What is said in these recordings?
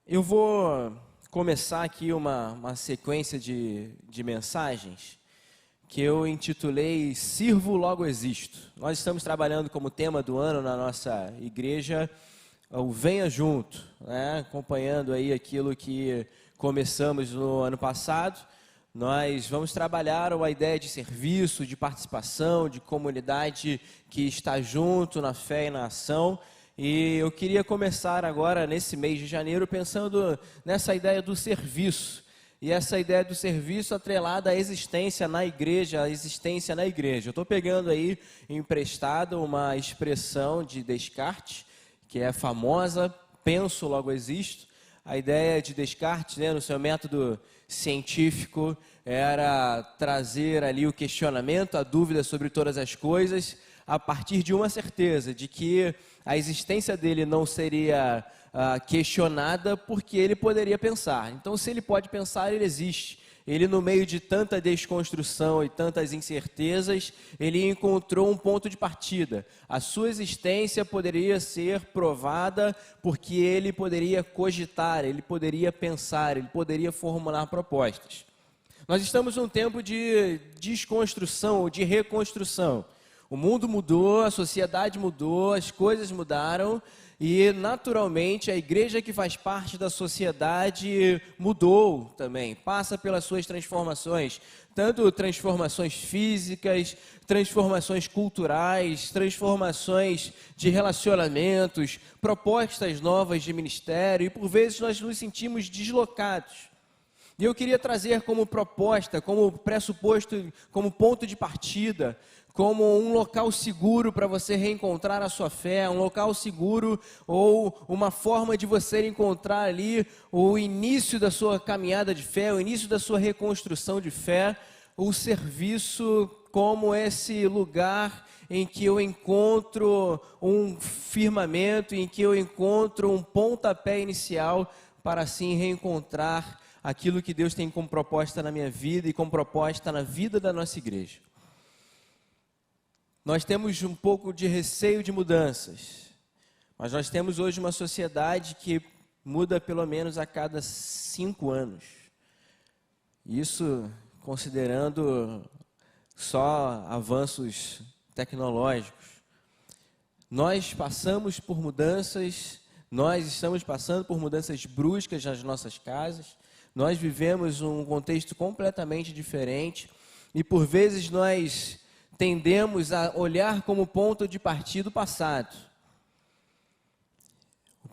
Eu vou começar aqui uma sequência de mensagens que eu intitulei Sirvo Logo Existo. Nós estamos trabalhando como tema do ano na nossa igreja o Venha Junto, né? Acompanhando aí aquilo que começamos no ano passado. Nós vamos trabalhar a ideia de serviço, de participação, de comunidade que está junto na fé e na ação. E eu queria começar agora, nesse mês de janeiro, pensando nessa ideia do serviço. E essa ideia do serviço atrelada à existência na igreja, à existência na igreja. Eu estou pegando aí emprestado uma expressão de Descartes, que é famosa, penso, logo existo. A ideia de Descartes, né, no seu método científico, era trazer ali o questionamento, a dúvida sobre todas as coisas, a partir de uma certeza, de que a existência dele não seria questionada porque ele poderia pensar. Então, se ele pode pensar, ele existe. Ele, no meio de tanta desconstrução e tantas incertezas, ele encontrou um ponto de partida. A sua existência poderia ser provada porque ele poderia cogitar, ele poderia pensar, ele poderia formular propostas. Nós estamos num tempo de desconstrução ou de reconstrução. O mundo mudou, a sociedade mudou, as coisas mudaram e, naturalmente, a igreja que faz parte da sociedade mudou também, passa pelas suas transformações, tanto transformações físicas, transformações culturais, transformações de relacionamentos, propostas novas de ministério e, por vezes, nós nos sentimos deslocados. E eu queria trazer como proposta, como pressuposto, como ponto de partida, como um local seguro para você reencontrar a sua fé, um local seguro ou uma forma de você encontrar ali o início da sua caminhada de fé, o início da sua reconstrução de fé, o serviço como esse lugar em que eu encontro um firmamento, em que eu encontro um pontapé inicial para assim reencontrar aquilo que Deus tem como proposta na minha vida e como proposta na vida da nossa igreja. Nós temos um pouco de receio de mudanças, mas nós temos hoje uma sociedade que muda pelo menos a cada 5 anos. Isso considerando só avanços tecnológicos. Nós passamos por mudanças, nós estamos passando por mudanças bruscas nas nossas casas, nós vivemos um contexto completamente diferente e por vezes nós tendemos a olhar como ponto de partida o passado.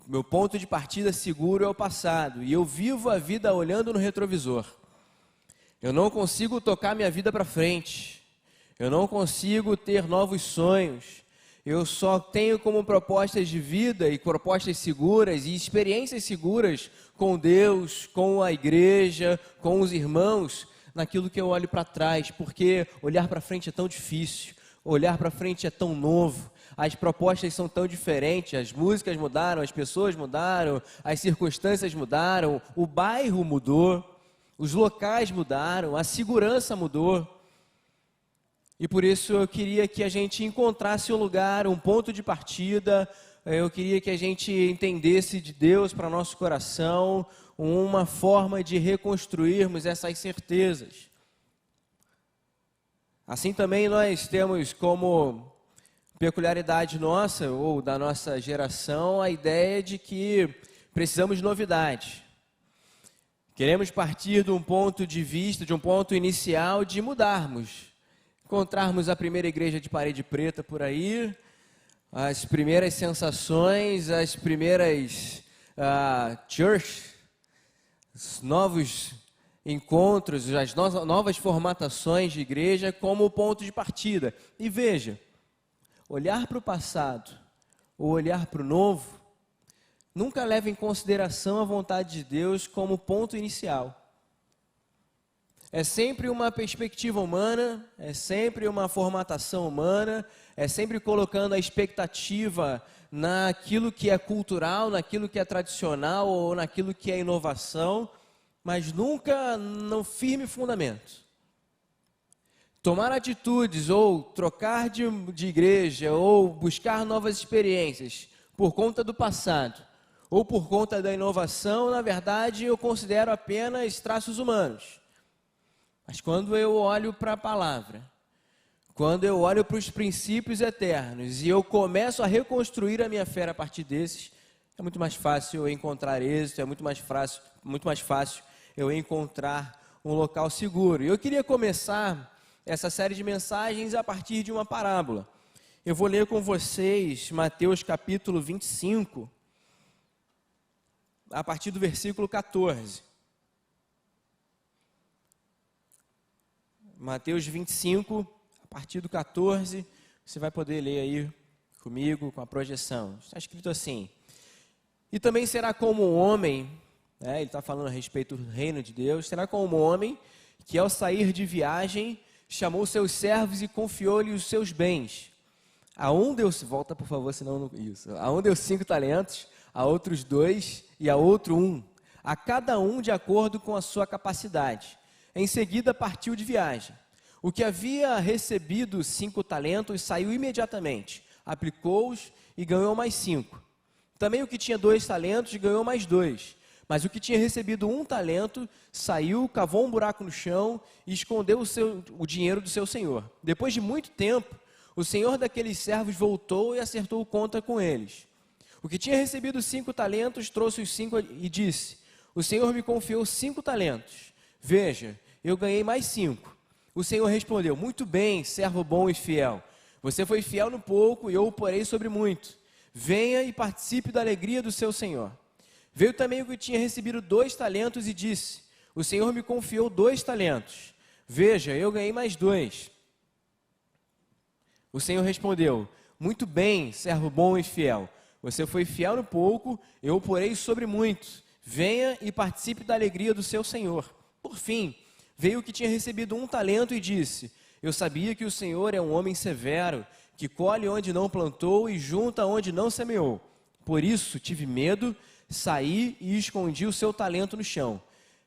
O meu ponto de partida seguro é o passado e eu vivo a vida olhando no retrovisor. Eu não consigo tocar minha vida para frente, eu não consigo ter novos sonhos, eu só tenho como propostas de vida e propostas seguras e experiências seguras com Deus, com a igreja, com os irmãos, naquilo que eu olho para trás, porque olhar para frente é tão difícil, olhar para frente é tão novo, as propostas são tão diferentes, as músicas mudaram, as pessoas mudaram, as circunstâncias mudaram, o bairro mudou, os locais mudaram, a segurança mudou. E por isso eu queria que a gente encontrasse um lugar, um ponto de partida, eu queria que a gente entendesse de Deus para nosso coração, uma forma de reconstruirmos essas certezas. Assim também nós temos como peculiaridade nossa, ou da nossa geração, a ideia de que precisamos de novidade. Queremos partir de um ponto de vista, de um ponto inicial de mudarmos. Encontrarmos a primeira igreja de parede preta por aí, as primeiras sensações, as primeiras church, os novos encontros, as novas formatações de igreja como ponto de partida. E veja, olhar para o passado ou olhar para o novo, nunca leva em consideração a vontade de Deus como ponto inicial. É sempre uma perspectiva humana, é sempre uma formatação humana, é sempre colocando a expectativa naquilo que é cultural, naquilo que é tradicional ou naquilo que é inovação, mas nunca no firme fundamento. Tomar atitudes ou trocar de igreja ou buscar novas experiências por conta do passado ou por conta da inovação, na verdade, eu considero apenas traços humanos. Mas quando eu olho para a palavra, quando eu olho para os princípios eternos e eu começo a reconstruir a minha fé a partir desses, é muito mais fácil eu encontrar êxito, é muito mais fácil eu encontrar um local seguro. E eu queria começar essa série de mensagens a partir de uma parábola. Eu vou ler com vocês Mateus capítulo 25, a partir do versículo 14. Mateus 25, a partir do 14, você vai poder ler aí comigo, com a projeção. Está escrito assim: e também será como um homem, ele está falando a respeito do reino de Deus, será como um homem que ao sair de viagem chamou seus servos e confiou-lhe os seus bens. A um deu, volta por favor, senão não, isso. A um deu 5 talentos, a outros 2 e a outro 1, a cada um de acordo com a sua capacidade. Em seguida partiu de viagem. O que havia recebido 5 talentos saiu imediatamente, aplicou-os e ganhou mais 5. Também o que tinha 2 talentos ganhou mais 2. Mas o que tinha recebido 1 talento saiu, cavou um buraco no chão e escondeu o dinheiro do seu senhor. Depois de muito tempo, o senhor daqueles servos voltou e acertou conta com eles. O que tinha recebido 5 talentos trouxe os 5 e disse: o senhor me confiou 5 talentos. Veja, eu ganhei mais 5. O senhor respondeu: muito bem, servo bom e fiel. Você foi fiel no pouco e eu o porei sobre muito. Venha e participe da alegria do seu senhor. Veio também o que tinha recebido 2 talentos e disse: o senhor me confiou 2 talentos. Veja, eu ganhei mais 2. O senhor respondeu: muito bem, servo bom e fiel. Você foi fiel no pouco, eu o porei sobre muito. Venha e participe da alegria do seu senhor. Por fim, veio o que tinha recebido 1 talento e disse: eu sabia que o senhor é um homem severo, que colhe onde não plantou e junta onde não semeou. Por isso tive medo, saí e escondi o seu talento no chão.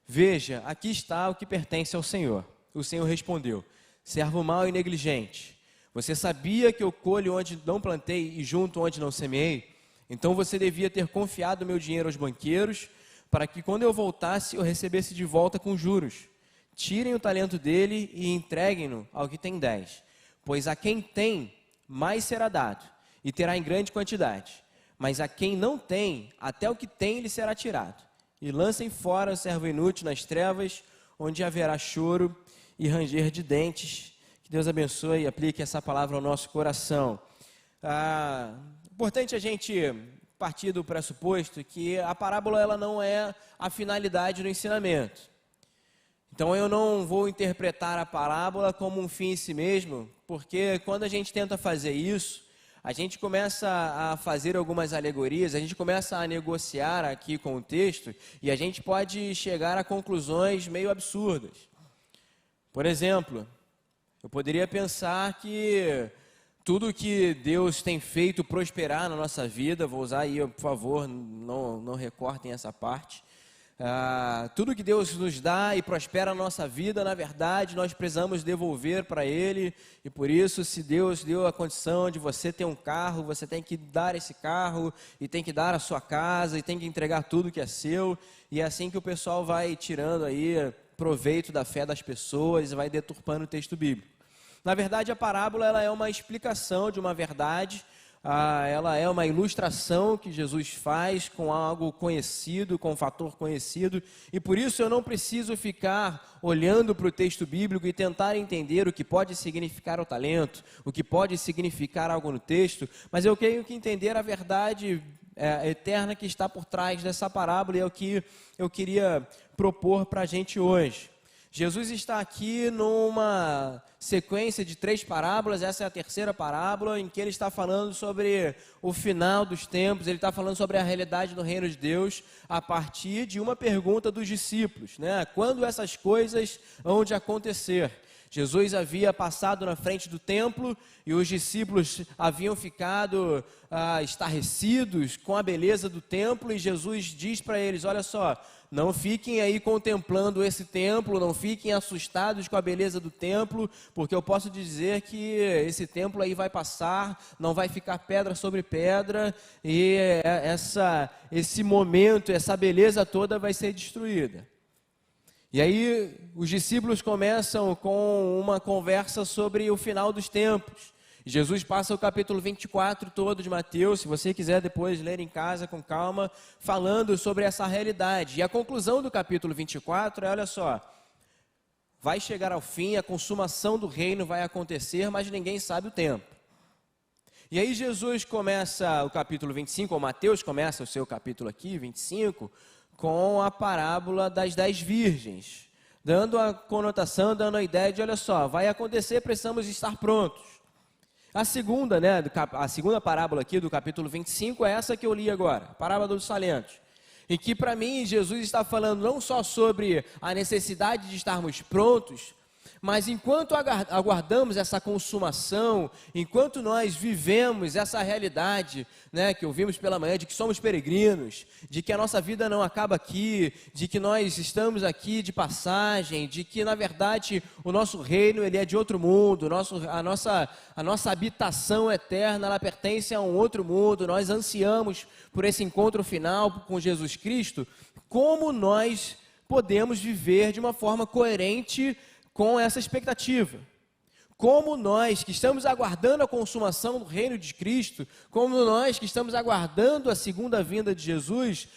Veja, aqui está o que pertence ao senhor. O senhor respondeu: servo mau e negligente. Você sabia que eu colho onde não plantei e junto onde não semeei? Então você devia ter confiado meu dinheiro aos banqueiros, para que quando eu voltasse eu recebesse de volta com juros. Tirem o talento dele e entreguem-no ao que tem 10. Pois a quem tem, mais será dado, e terá em grande quantidade. Mas a quem não tem, até o que tem lhe será tirado. E lancem fora o servo inútil nas trevas, onde haverá choro e ranger de dentes. Que Deus abençoe e aplique essa palavra ao nosso coração. Importante a gente partir do pressuposto que a parábola ela não é a finalidade do ensinamento. Então eu não vou interpretar a parábola como um fim em si mesmo, porque quando a gente tenta fazer isso, a gente começa a fazer algumas alegorias, a gente começa a negociar aqui com o texto e a gente pode chegar a conclusões meio absurdas. Por exemplo, eu poderia pensar que tudo que Deus tem feito prosperar na nossa vida, vou usar aí, por favor, não recortem essa parte. Tudo que Deus nos dá e prospera na nossa vida, na verdade, nós precisamos devolver para Ele. E por isso, se Deus deu a condição de você ter um carro, você tem que dar esse carro, e tem que dar a sua casa, e tem que entregar tudo que é seu. E é assim que o pessoal vai tirando aí proveito da fé das pessoas e vai deturpando o texto bíblico. Na verdade, a parábola ela é uma explicação de uma verdade, ela é uma ilustração que Jesus faz com algo conhecido, com um fator conhecido, e por isso eu não preciso ficar olhando para o texto bíblico e tentar entender o que pode significar o talento, o que pode significar algo no texto, mas eu tenho que entender a verdade eterna que está por trás dessa parábola, e é o que eu queria propor para a gente hoje. Jesus está aqui numa sequência de 3 parábolas, essa é a terceira parábola, em que ele está falando sobre o final dos tempos, ele está falando sobre a realidade do reino de Deus, a partir de uma pergunta dos discípulos, né? Quando essas coisas hão de acontecer? Jesus havia passado na frente do templo e os discípulos haviam ficado estarrecidos com a beleza do templo, e Jesus diz para eles: olha só, não fiquem aí contemplando esse templo, não fiquem assustados com a beleza do templo, porque eu posso dizer que esse templo aí vai passar, não vai ficar pedra sobre pedra, e esse momento, essa beleza toda vai ser destruída. E aí os discípulos começam com uma conversa sobre o final dos tempos. Jesus passa o capítulo 24 todo de Mateus, se você quiser depois ler em casa com calma, falando sobre essa realidade. E a conclusão do capítulo 24 é, olha só, vai chegar ao fim, a consumação do reino vai acontecer, mas ninguém sabe o tempo. E aí Jesus começa o capítulo 25, ou Mateus começa o seu capítulo aqui, 25, com a parábola das 10 virgens, dando a conotação, dando a ideia de, olha só, vai acontecer, precisamos estar prontos. A segunda, a segunda parábola aqui do capítulo 25 é essa que eu li agora, a parábola dos talentos, em que para mim Jesus está falando não só sobre a necessidade de estarmos prontos, mas enquanto aguardamos essa consumação, enquanto nós vivemos essa realidade, que ouvimos pela manhã, de que somos peregrinos, de que a nossa vida não acaba aqui, de que nós estamos aqui de passagem, de que na verdade o nosso reino ele é de outro mundo, a nossa habitação eterna ela pertence a um outro mundo, nós ansiamos por esse encontro final com Jesus Cristo. Como nós podemos viver de uma forma coerente com essa expectativa? Como nós que estamos aguardando a consumação do reino de Cristo, como nós que estamos aguardando a segunda vinda de Jesus,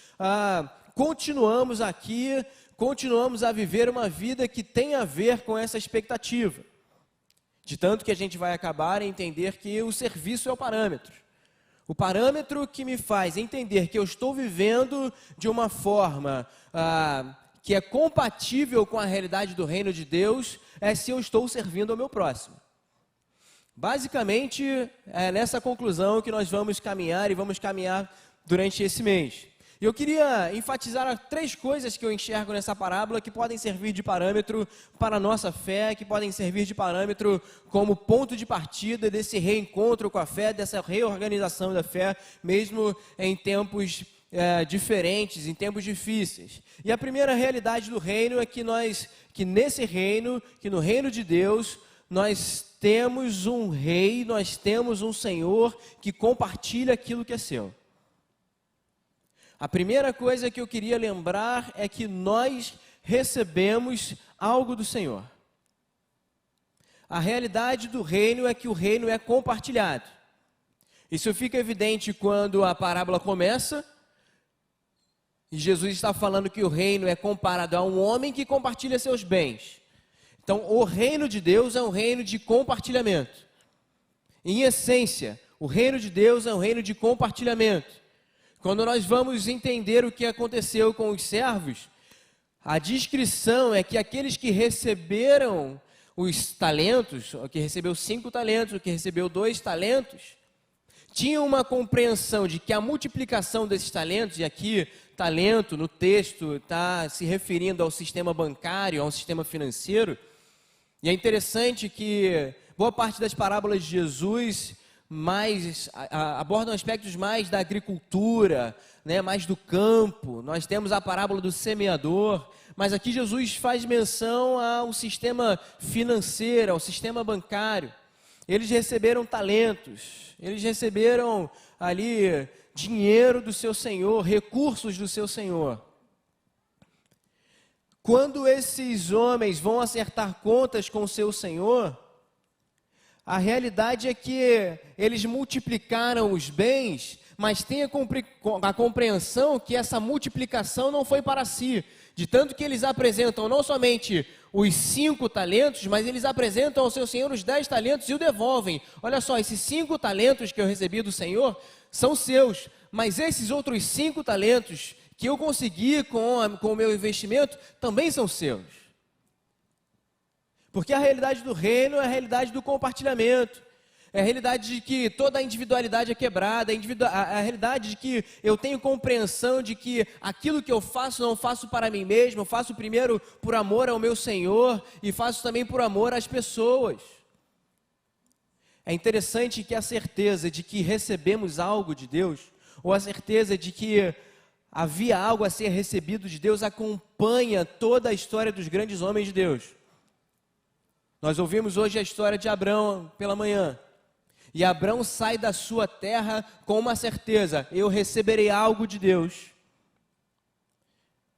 continuamos aqui, continuamos a viver uma vida que tem a ver com essa expectativa. De tanto que a gente vai acabar em entender que o serviço é o parâmetro. O parâmetro que me faz entender que eu estou vivendo de uma forma que é compatível com a realidade do reino de Deus, é se eu estou servindo ao meu próximo. Basicamente, é nessa conclusão que nós vamos caminhar e vamos caminhar durante esse mês. E eu queria enfatizar 3 coisas que eu enxergo nessa parábola que podem servir de parâmetro para a nossa fé, que podem servir de parâmetro como ponto de partida desse reencontro com a fé, dessa reorganização da fé, mesmo em tempos diferentes, em tempos difíceis. E a primeira realidade do reino é que no reino de Deus, nós temos um rei, nós temos um Senhor que compartilha aquilo que é seu. A primeira coisa que eu queria lembrar é que nós recebemos algo do Senhor. A realidade do reino é que o reino é compartilhado. Isso fica evidente quando a parábola começa, e Jesus está falando que o reino é comparado a um homem que compartilha seus bens. Então, o reino de Deus é um reino de compartilhamento. Em essência, o reino de Deus é um reino de compartilhamento. Quando nós vamos entender o que aconteceu com os servos, a descrição é que aqueles que receberam os talentos, o que recebeu 5 talentos, o que recebeu 2 talentos, tinham uma compreensão de que a multiplicação desses talentos, e aqui talento no texto está se referindo ao sistema bancário, ao sistema financeiro, e é interessante que boa parte das parábolas de Jesus abordam aspectos mais da agricultura, mais do campo. Nós temos a parábola do semeador, mas aqui Jesus faz menção ao sistema financeiro, ao sistema bancário. Eles receberam talentos, eles receberam ali dinheiro do seu Senhor, recursos do seu Senhor. Quando esses homens vão acertar contas com o seu Senhor, a realidade é que eles multiplicaram os bens, mas tem a compreensão que essa multiplicação não foi para si, de tanto que eles apresentam não somente os 5 talentos, mas eles apresentam ao seu Senhor os 10 talentos e o devolvem. Olha só, esses 5 talentos que eu recebi do Senhor são seus, mas esses outros 5 talentos que eu consegui com o meu investimento também são seus. Porque a realidade do reino é a realidade do compartilhamento. É a realidade de que toda a individualidade é quebrada, a realidade de que eu tenho compreensão de que aquilo que eu faço não faço para mim mesmo, eu faço primeiro por amor ao meu Senhor e faço também por amor às pessoas. É interessante que a certeza de que recebemos algo de Deus, ou a certeza de que havia algo a ser recebido de Deus, acompanha toda a história dos grandes homens de Deus. Nós ouvimos hoje a história de Abrão pela manhã. E Abrão sai da sua terra com uma certeza: eu receberei algo de Deus.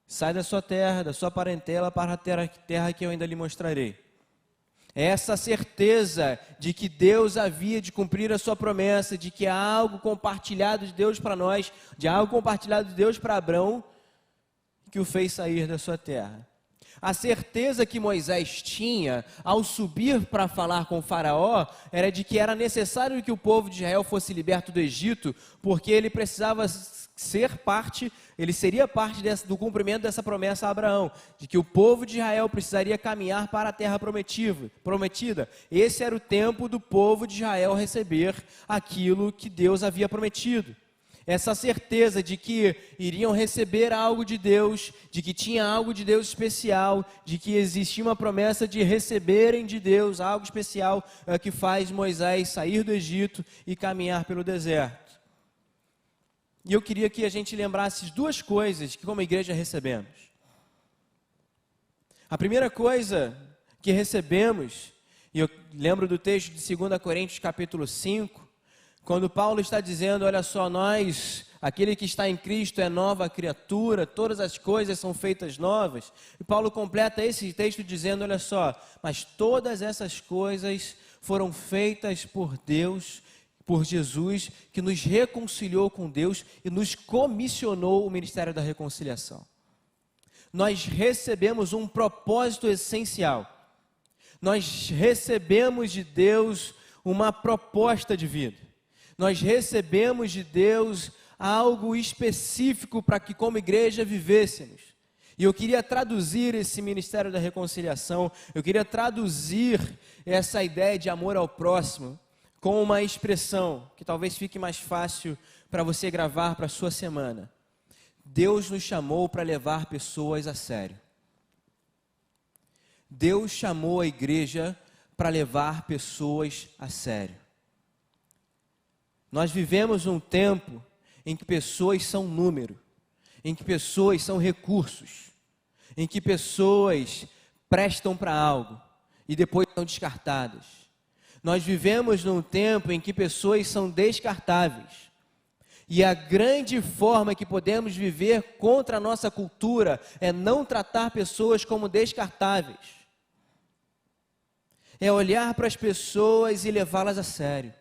Sai da sua terra, da sua parentela, para a terra que eu ainda lhe mostrarei. É essa certeza de que Deus havia de cumprir a sua promessa, de que há algo compartilhado de Deus para nós, de algo compartilhado de Deus para Abrão, que o fez sair da sua terra. A certeza que Moisés tinha ao subir para falar com o faraó era de que era necessário que o povo de Israel fosse liberto do Egito, porque ele precisava ser parte, ele seria parte do cumprimento dessa promessa a Abraão, de que o povo de Israel precisaria caminhar para a terra prometida. Esse era o tempo do povo de Israel receber aquilo que Deus havia prometido. Essa certeza de que iriam receber algo de Deus, de que tinha algo de Deus especial, de que existia uma promessa de receberem de Deus algo especial, que faz Moisés sair do Egito e caminhar pelo deserto. E eu queria que a gente lembrasse duas coisas que como igreja recebemos. A primeira coisa que recebemos, e eu lembro do texto de 2 Coríntios capítulo 5, quando Paulo está dizendo, olha só, aquele que está em Cristo é nova criatura, todas as coisas são feitas novas. E Paulo completa esse texto dizendo, olha só, mas todas essas coisas foram feitas por Deus, por Jesus, que nos reconciliou com Deus e nos comissionou o ministério da reconciliação. Nós recebemos um propósito essencial. Nós recebemos de Deus uma proposta de vida. Nós recebemos de Deus algo específico para que como igreja vivêssemos. E eu queria traduzir esse ministério da reconciliação, eu queria traduzir essa ideia de amor ao próximo com uma expressão que talvez fique mais fácil para você gravar para a sua semana. Deus nos chamou para levar pessoas a sério. Deus chamou a igreja para levar pessoas a sério. Nós vivemos um tempo em que pessoas são número, em que pessoas são recursos, em que pessoas prestam para algo e depois são descartadas. Nós vivemos num tempo em que pessoas são descartáveis. E a grande forma que podemos viver contra a nossa cultura é não tratar pessoas como descartáveis. É olhar para as pessoas e levá-las a sério.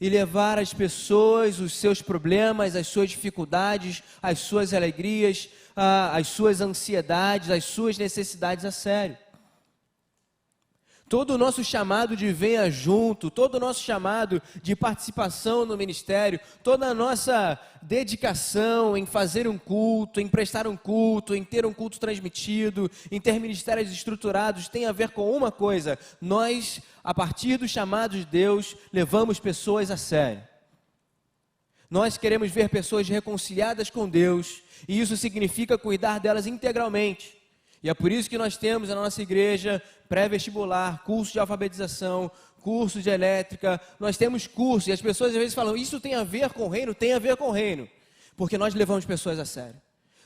E levar as pessoas, os seus problemas, as suas dificuldades, as suas alegrias, as suas ansiedades, as suas necessidades a sério. Todo o nosso chamado de venha junto, todo o nosso chamado de participação no ministério, toda a nossa dedicação em fazer um culto, em prestar um culto, em ter um culto transmitido, em ter ministérios estruturados, tem a ver com uma coisa: nós, a partir do chamado de Deus, levamos pessoas a sério. Nós queremos ver pessoas reconciliadas com Deus, e isso significa cuidar delas integralmente. E é por isso que nós temos na nossa igreja pré-vestibular, curso de alfabetização, curso de elétrica, nós temos curso, e as pessoas às vezes falam, isso tem a ver com o reino? Tem a ver com o reino, porque nós levamos pessoas a sério.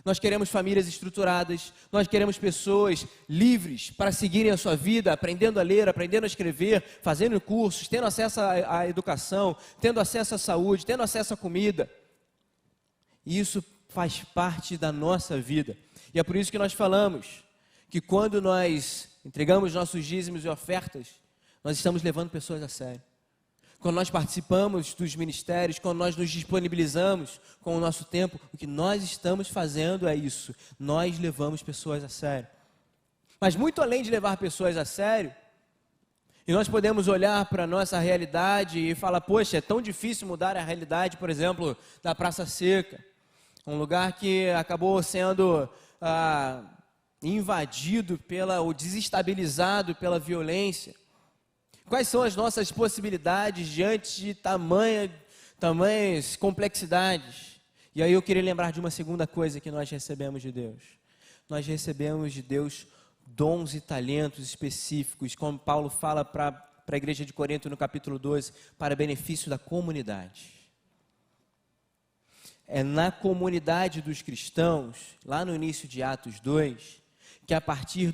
Nós queremos famílias estruturadas, nós queremos pessoas livres para seguirem a sua vida, aprendendo a ler, aprendendo a escrever, fazendo cursos, tendo acesso à educação, tendo acesso à saúde, tendo acesso à comida. E isso faz parte da nossa vida. E é por isso que nós falamos que quando nós entregamos nossos dízimos e ofertas, nós estamos levando pessoas a sério. Quando nós participamos dos ministérios, quando nós nos disponibilizamos com o nosso tempo, o que nós estamos fazendo é isso. Nós levamos pessoas a sério. Mas muito além de levar pessoas a sério, e nós podemos olhar para a nossa realidade e falar, poxa, é tão difícil mudar a realidade, por exemplo, da Praça Seca. Um lugar que acabou sendo invadido ou desestabilizado pela violência. Quais são as nossas possibilidades diante de tamanhas complexidades? E aí eu queria lembrar de uma segunda coisa que nós recebemos de Deus. Nós recebemos de Deus dons e talentos específicos, como Paulo fala para a igreja de Corinto no capítulo 12, para benefício da comunidade. É na comunidade dos cristãos, lá no início de Atos 2, que a partir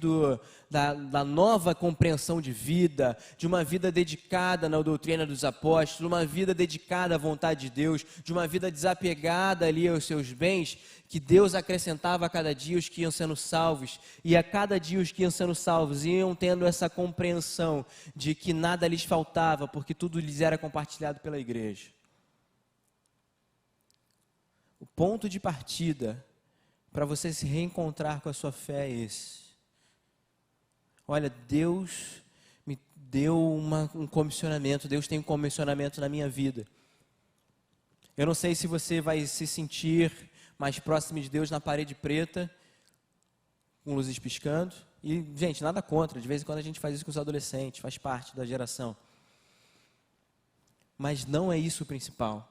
da nova compreensão de vida, de uma vida dedicada na doutrina dos apóstolos, uma vida dedicada à vontade de Deus, de uma vida desapegada ali aos seus bens, que Deus acrescentava a cada dia os que iam sendo salvos, e a cada dia os que iam sendo salvos iam tendo essa compreensão de que nada lhes faltava, porque tudo lhes era compartilhado pela igreja. O ponto de partida para você se reencontrar com a sua fé é esse. Olha, Deus me deu um comissionamento, Deus tem um comissionamento na minha vida. Eu não sei se você vai se sentir mais próximo de Deus na parede preta, com luzes piscando. E, gente, nada contra, de vez em quando a gente faz isso com os adolescentes, faz parte da geração. Mas não é isso o principal.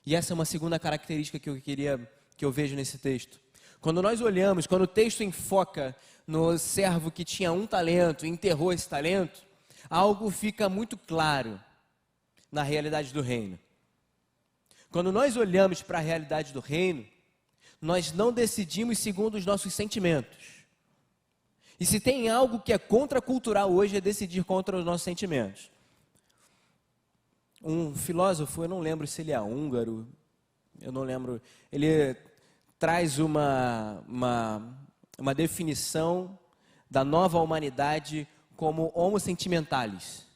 E essa é uma segunda característica que eu vejo nesse texto. Quando nós olhamos, quando o texto enfoca no servo que tinha um talento e enterrou esse talento, algo fica muito claro na realidade do reino. Quando nós olhamos para a realidade do reino, nós não decidimos segundo os nossos sentimentos. E se tem algo que é contracultural hoje, é decidir contra os nossos sentimentos. Um filósofo, eu não lembro se ele é húngaro, eu não lembro, ele traz uma definição da nova humanidade como homo sentimentalis.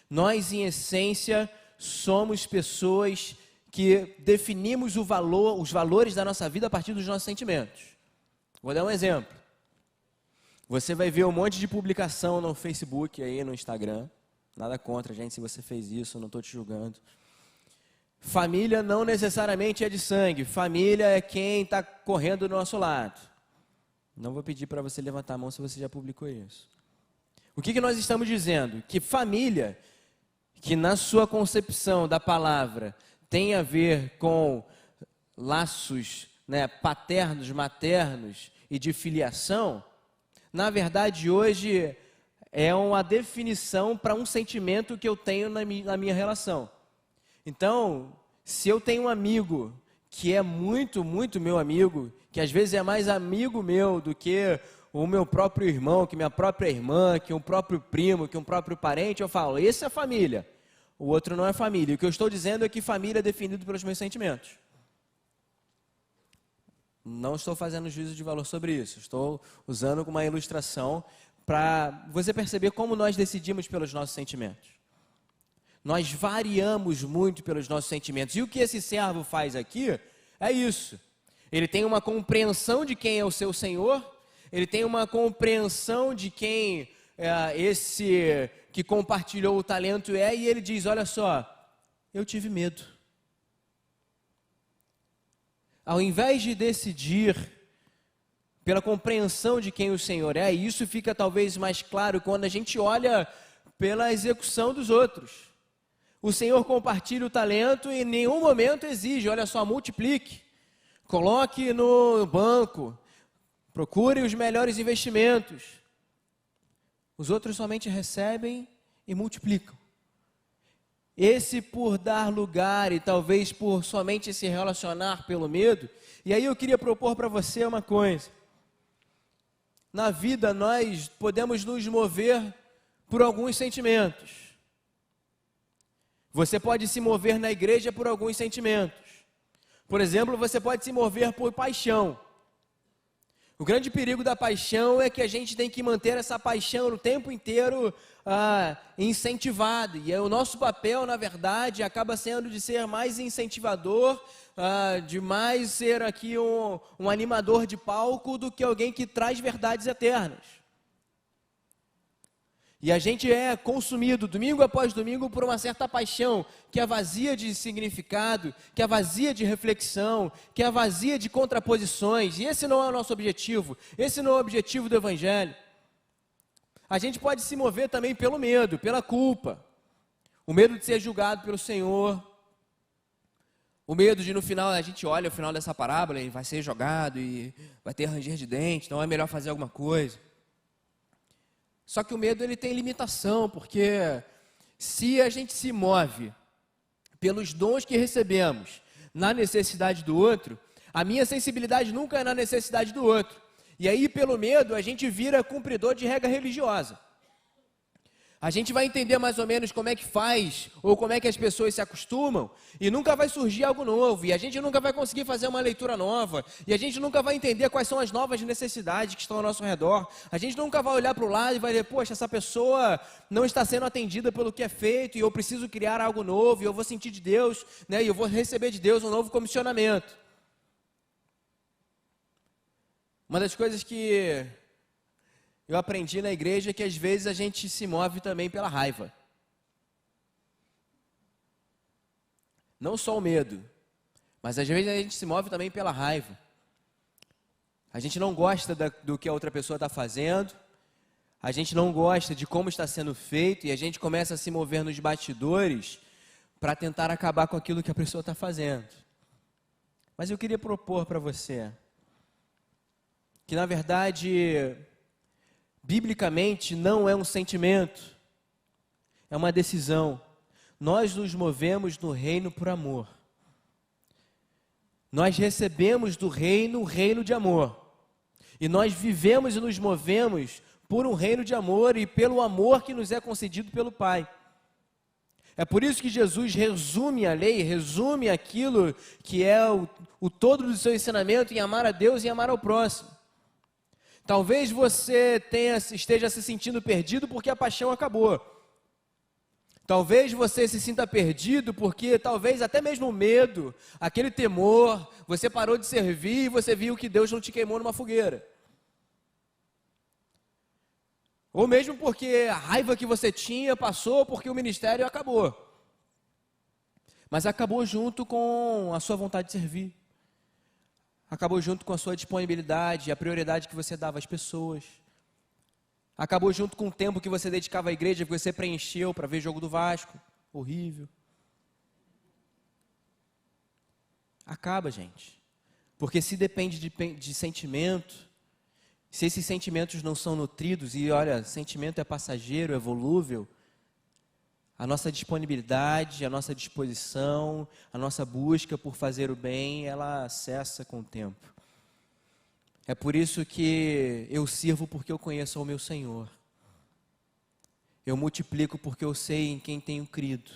Nós, em essência, somos pessoas que definimos os valores da nossa vida a partir dos nossos sentimentos. Vou dar um exemplo. Você vai ver um monte de publicação no Facebook, aí, no Instagram. Nada contra, gente, se você fez isso, não estou te julgando. Família não necessariamente é de sangue. Família é quem está correndo do nosso lado. Não vou pedir para você levantar a mão se você já publicou isso. O que nós estamos dizendo? Que família, que na sua concepção da palavra tem a ver com laços, né, paternos, maternos e de filiação, na verdade hoje é uma definição para um sentimento que eu tenho na minha relação. Então, se eu tenho um amigo que é muito, muito meu amigo, que às vezes é mais amigo meu do que o meu próprio irmão, que minha própria irmã, que um próprio primo, que um próprio parente, eu falo, esse é família. O outro não é família. O que eu estou dizendo é que família é definido pelos meus sentimentos. Não estou fazendo juízo de valor sobre isso. Estou usando como uma ilustração para você perceber como nós decidimos pelos nossos sentimentos. Nós variamos muito pelos nossos sentimentos. E o que esse servo faz aqui é isso. Ele tem uma compreensão de quem é o seu Senhor, ele tem uma compreensão de quem esse que compartilhou o talento é, e ele diz, olha só, eu tive medo. Ao invés de decidir pela compreensão de quem o Senhor é, e isso fica talvez mais claro quando a gente olha pela execução dos outros. O Senhor compartilha o talento e em nenhum momento exige, olha só, multiplique, coloque no banco, procure os melhores investimentos. Os outros somente recebem e multiplicam. Esse por dar lugar e talvez por somente se relacionar pelo medo. E aí eu queria propor para você uma coisa. Na vida nós podemos nos mover por alguns sentimentos. Você pode se mover na igreja por alguns sentimentos. Por exemplo, você pode se mover por paixão. O grande perigo da paixão é que a gente tem que manter essa paixão o tempo inteiro incentivada. E o nosso papel, na verdade, acaba sendo de ser mais incentivador, de mais ser aqui um animador de palco do que alguém que traz verdades eternas. E a gente é consumido domingo após domingo por uma certa paixão que é vazia de significado, que é vazia de reflexão, que é vazia de contraposições. E esse não é o nosso objetivo. Esse não é o objetivo do Evangelho. A gente pode se mover também pelo medo, pela culpa. O medo de ser julgado pelo Senhor. O medo de no final, a gente olha o final dessa parábola e vai ser jogado e vai ter ranger de dente, então é melhor fazer alguma coisa. Só que o medo ele tem limitação, porque se a gente se move pelos dons que recebemos na necessidade do outro, a minha sensibilidade nunca é na necessidade do outro. E aí, pelo medo, a gente vira cumpridor de regra religiosa. A gente vai entender mais ou menos como é que faz, ou como é que as pessoas se acostumam, e nunca vai surgir algo novo, e a gente nunca vai conseguir fazer uma leitura nova, e a gente nunca vai entender quais são as novas necessidades que estão ao nosso redor. A gente nunca vai olhar para o lado e vai dizer, poxa, essa pessoa não está sendo atendida pelo que é feito, e eu preciso criar algo novo, e eu vou sentir de Deus, né, e eu vou receber de Deus um novo comissionamento. Uma das coisas que eu aprendi na igreja é que às vezes a gente se move também pela raiva. Não só o medo, mas às vezes a gente se move também pela raiva. A gente não gosta do que a outra pessoa está fazendo, a gente não gosta de como está sendo feito e a gente começa a se mover nos bastidores para tentar acabar com aquilo que a pessoa está fazendo. Mas eu queria propor para você que, na verdade, biblicamente não é um sentimento, é uma decisão. Nós nos movemos no reino por amor. Nós recebemos do reino o reino de amor. E nós vivemos e nos movemos por um reino de amor e pelo amor que nos é concedido pelo Pai. É por isso que Jesus resume a lei, resume aquilo que é o todo do seu ensinamento em amar a Deus e amar ao próximo. Talvez você esteja se sentindo perdido porque a paixão acabou. Talvez você se sinta perdido porque talvez até mesmo o medo, aquele temor, você parou de servir e você viu que Deus não te queimou numa fogueira. Ou mesmo porque a raiva que você tinha passou porque o ministério acabou. Mas acabou junto com a sua vontade de servir. Acabou junto com a sua disponibilidade, a prioridade que você dava às pessoas. Acabou junto com o tempo que você dedicava à igreja, que você preencheu para ver jogo do Vasco. Horrível. Acaba, gente. Porque se depende de sentimento, se esses sentimentos não são nutridos, e olha, sentimento é passageiro, é volúvel, a nossa disponibilidade, a nossa disposição, a nossa busca por fazer o bem, ela cessa com o tempo. É por isso que eu sirvo porque eu conheço o meu Senhor. Eu multiplico porque eu sei em quem tenho crido.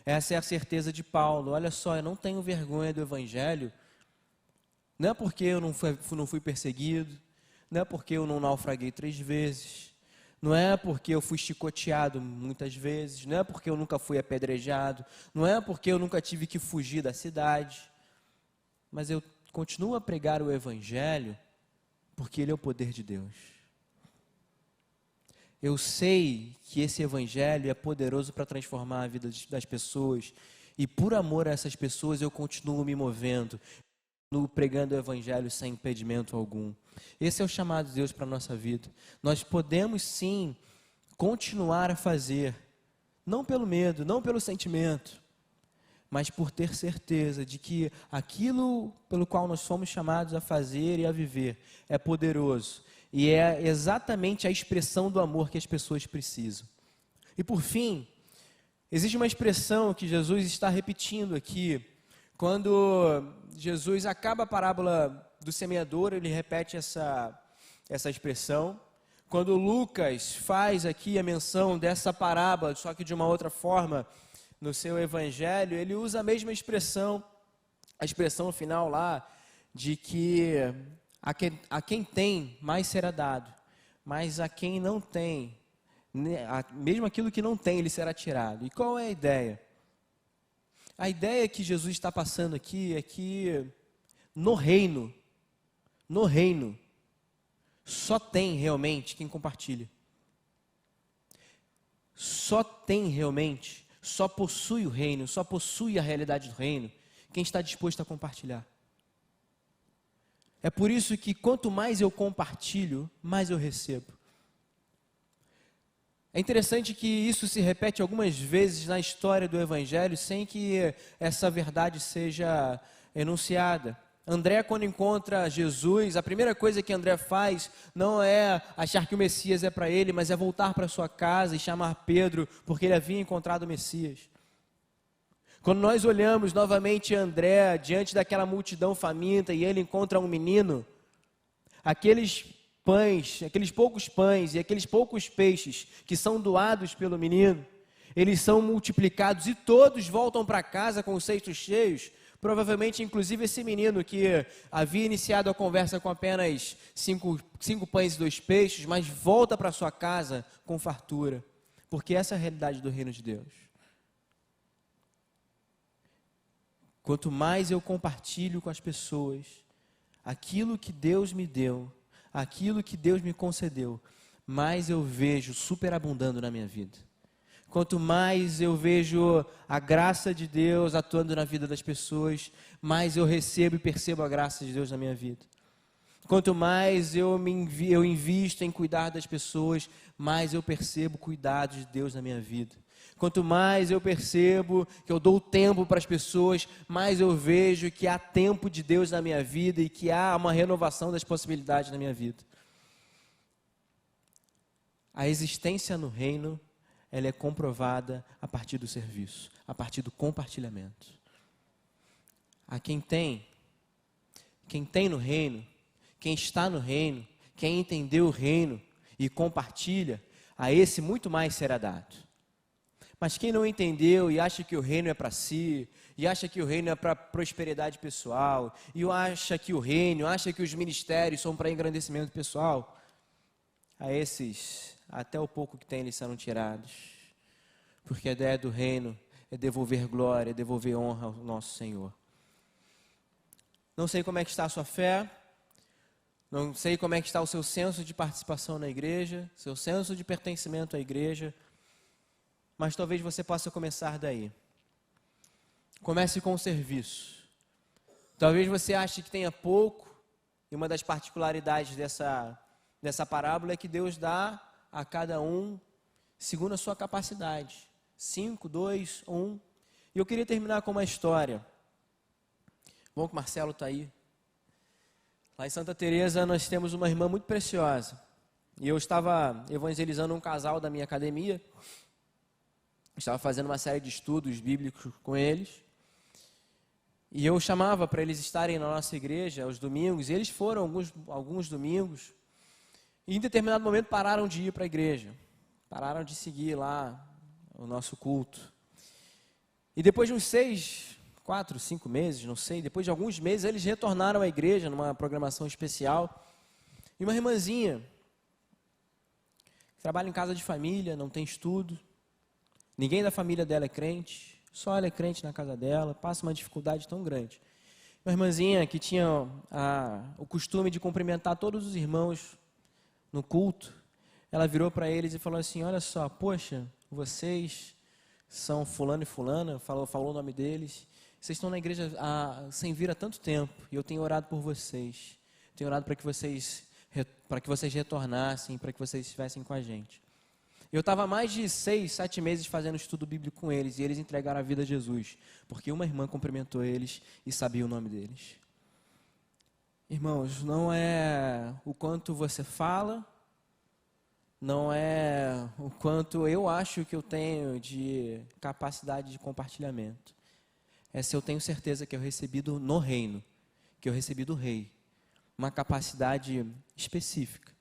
Essa é a certeza de Paulo. Olha só, eu não tenho vergonha do Evangelho. Não é porque eu não fui perseguido, não é porque eu não naufraguei 3 vezes, não é porque eu fui chicoteado muitas vezes, não é porque eu nunca fui apedrejado, não é porque eu nunca tive que fugir da cidade, mas eu continuo a pregar o Evangelho porque ele é o poder de Deus. Eu sei que esse Evangelho é poderoso para transformar a vida das pessoas e por amor a essas pessoas eu continuo me movendo, continuo pregando o Evangelho sem impedimento algum. Esse é o chamado de Deus para a nossa vida. Nós podemos sim continuar a fazer, não pelo medo, não pelo sentimento, mas por ter certeza de que aquilo pelo qual nós fomos chamados a fazer e a viver é poderoso e é exatamente a expressão do amor que as pessoas precisam. E por fim, existe uma expressão que Jesus está repetindo aqui. Quando Jesus acaba a parábola do semeador, ele repete essa expressão. Quando Lucas faz aqui a menção dessa parábola, só que de uma outra forma, no seu evangelho, ele usa a mesma expressão, a expressão final lá, de que a quem tem, mais será dado, mas a quem não tem, mesmo aquilo que não tem, ele será tirado. E qual é a ideia? A ideia que Jesus está passando aqui é que no reino, só tem realmente quem compartilha. Só tem realmente, só possui o reino, só possui a realidade do reino, quem está disposto a compartilhar. É por isso que quanto mais eu compartilho, mais eu recebo. É interessante que isso se repete algumas vezes na história do Evangelho sem que essa verdade seja enunciada. André, quando encontra Jesus, a primeira coisa que André faz não é achar que o Messias é para ele, mas é voltar para sua casa e chamar Pedro, porque ele havia encontrado o Messias. Quando nós olhamos novamente André diante daquela multidão faminta e ele encontra um menino, aqueles pães, aqueles poucos pães e aqueles poucos peixes que são doados pelo menino, eles são multiplicados e todos voltam para casa com os cestos cheios. Provavelmente, inclusive, esse menino que havia iniciado a conversa com apenas cinco pães e 2 peixes, mas volta para sua casa com fartura, porque essa é a realidade do reino de Deus. Quanto mais eu compartilho com as pessoas aquilo que Deus me deu, aquilo que Deus me concedeu, mais eu vejo superabundando na minha vida. Quanto mais eu vejo a graça de Deus atuando na vida das pessoas, mais eu recebo e percebo a graça de Deus na minha vida. Quanto mais eu invisto em cuidar das pessoas, mais eu percebo o cuidado de Deus na minha vida. Quanto mais eu percebo que eu dou tempo para as pessoas, mais eu vejo que há tempo de Deus na minha vida e que há uma renovação das possibilidades na minha vida. A existência no reino, ela é comprovada a partir do serviço, a partir do compartilhamento. A quem tem no reino, quem está no reino, quem entendeu o reino e compartilha, a esse muito mais será dado. Mas quem não entendeu e acha que o reino é para si, e acha que o reino é para prosperidade pessoal, e acha que os ministérios são para engrandecimento pessoal, a esses, até o pouco que tem, eles serão tirados. Porque a ideia do reino é devolver glória, é devolver honra ao nosso Senhor. Não sei como é que está a sua fé, não sei como é que está o seu senso de participação na igreja, seu senso de pertencimento à igreja, mas talvez você possa começar daí. Comece com o serviço. Talvez você ache que tenha pouco, e uma das particularidades dessa parábola é que Deus dá a cada um segundo a sua capacidade. 5, 2, 1. E eu queria terminar com uma história. Bom que o Marcelo está aí. Lá em Santa Teresa nós temos uma irmã muito preciosa. E eu estava evangelizando um casal da minha academia. Estava fazendo uma série de estudos bíblicos com eles. E eu chamava para eles estarem na nossa igreja aos domingos. E eles foram alguns domingos. E em determinado momento pararam de ir para a igreja. Pararam de seguir lá o nosso culto. E depois de uns 4, 5 meses, não sei, depois de alguns meses, eles retornaram à igreja numa programação especial. E uma irmãzinha, que trabalha em casa de família, não tem estudo, ninguém da família dela é crente, só ela é crente na casa dela, passa uma dificuldade tão grande. Uma irmãzinha que tinha o costume de cumprimentar todos os irmãos no culto, ela virou para eles e falou assim: olha só, poxa, vocês são fulano e fulana, falou o nome deles, vocês estão na igreja sem vir há tanto tempo, e eu tenho orado por vocês, tenho orado para que vocês retornassem, para que vocês estivessem com a gente. Eu estava há mais de 6, 7 meses fazendo estudo bíblico com eles, e eles entregaram a vida a Jesus, porque uma irmã cumprimentou eles e sabia o nome deles. Irmãos, não é o quanto você fala, não é o quanto eu acho que eu tenho de capacidade de compartilhamento. É se eu tenho certeza que eu recebi no reino, que eu recebi do rei, uma capacidade específica,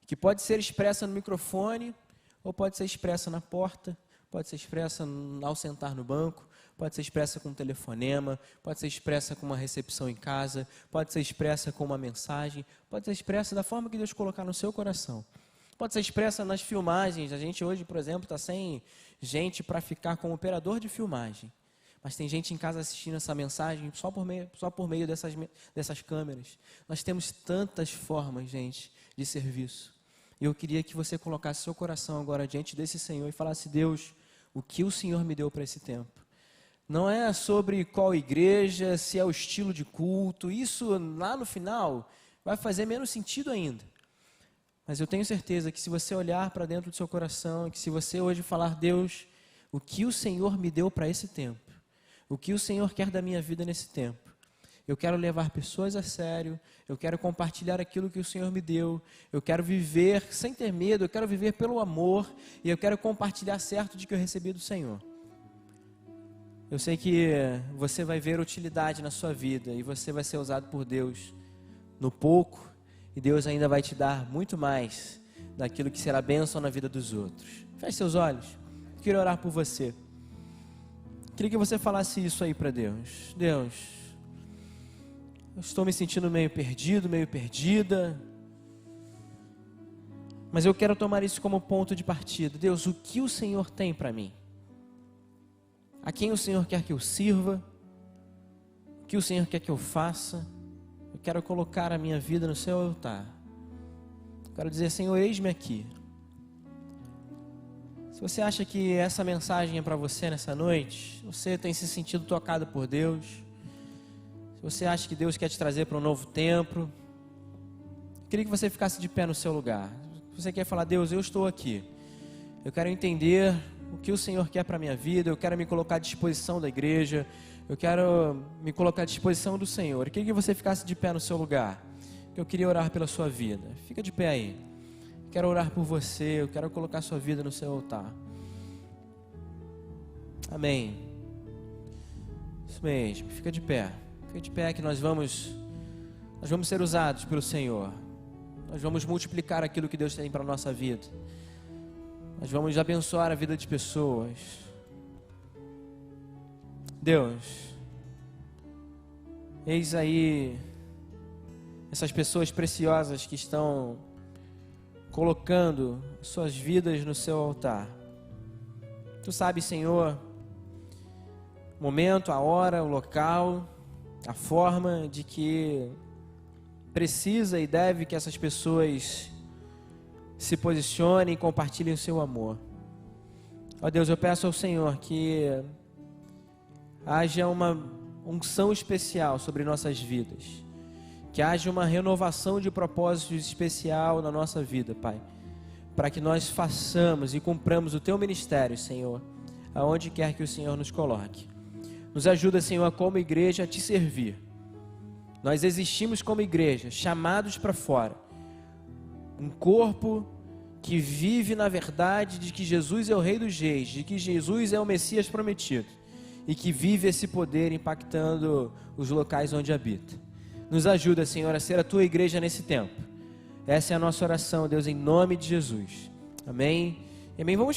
que pode ser expressa no microfone, ou pode ser expressa na porta, pode ser expressa ao sentar no banco, pode ser expressa com um telefonema, pode ser expressa com uma recepção em casa, pode ser expressa com uma mensagem, pode ser expressa da forma que Deus colocar no seu coração. Pode ser expressa nas filmagens. A gente hoje, por exemplo, está sem gente para ficar como operador de filmagem. Mas tem gente em casa assistindo essa mensagem só por meio dessas câmeras. Nós temos tantas formas, gente, de serviço. E eu queria que você colocasse seu coração agora diante desse Senhor e falasse: Deus, o que o Senhor me deu para esse tempo? Não é sobre qual igreja, se é o estilo de culto. Isso lá no final vai fazer menos sentido ainda. Mas eu tenho certeza que se você olhar para dentro do seu coração, que se você hoje falar, Deus, o que o Senhor me deu para esse tempo, o que o Senhor quer da minha vida nesse tempo, eu quero levar pessoas a sério, eu quero compartilhar aquilo que o Senhor me deu, eu quero viver sem ter medo, eu quero viver pelo amor, e eu quero compartilhar certo de que eu recebi do Senhor. Eu sei que você vai ver utilidade na sua vida, e você vai ser usado por Deus no pouco, e Deus ainda vai te dar muito mais daquilo que será bênção na vida dos outros. Feche seus olhos. Eu queria orar por você. Queria que você falasse isso aí para Deus. Deus, eu estou me sentindo meio perdido, meio perdida, mas eu quero tomar isso como ponto de partida. Deus, o que o Senhor tem para mim? A quem o Senhor quer que eu sirva? O que o Senhor quer que eu faça? Eu quero colocar a minha vida no seu altar. Eu quero dizer, Senhor, eis-me aqui. Se você acha que essa mensagem é para você nessa noite, você tem se sentido tocado por Deus, se você acha que Deus quer te trazer para um novo tempo, eu queria que você ficasse de pé no seu lugar. Se você quer falar, Deus, eu estou aqui. Eu quero entender o que o Senhor quer para a minha vida, eu quero me colocar à disposição da igreja, eu quero me colocar à disposição do Senhor. Eu queria que você ficasse de pé no seu lugar, que eu queria orar pela sua vida. Fica de pé aí. Eu quero orar por você, eu quero colocar a sua vida no seu altar. Amém. Isso mesmo, fica de pé. Fica de pé que nós vamos ser usados pelo Senhor. Nós vamos multiplicar aquilo que Deus tem para a nossa vida. Nós vamos abençoar a vida de pessoas. Deus, eis aí essas pessoas preciosas que estão colocando suas vidas no seu altar. Tu sabes, Senhor, o momento, a hora, o local, a forma de que precisa e deve que essas pessoas se posicionem e compartilhem o seu amor. Ó Deus, eu peço ao Senhor que haja uma unção especial sobre nossas vidas, que haja uma renovação de propósitos especial na nossa vida, Pai, para que nós façamos e cumpramos o Teu ministério, Senhor, aonde quer que o Senhor nos coloque. Nos ajuda, Senhor, como igreja a Te servir. Nós existimos como igreja, chamados para fora, um corpo que vive na verdade de que Jesus é o Rei dos Reis, de que Jesus é o Messias prometido, e que vive esse poder impactando os locais onde habita. Nos ajuda, Senhor, a ser a Tua igreja nesse tempo. Essa é a nossa oração, Deus, em nome de Jesus. Amém. Amém. Vamos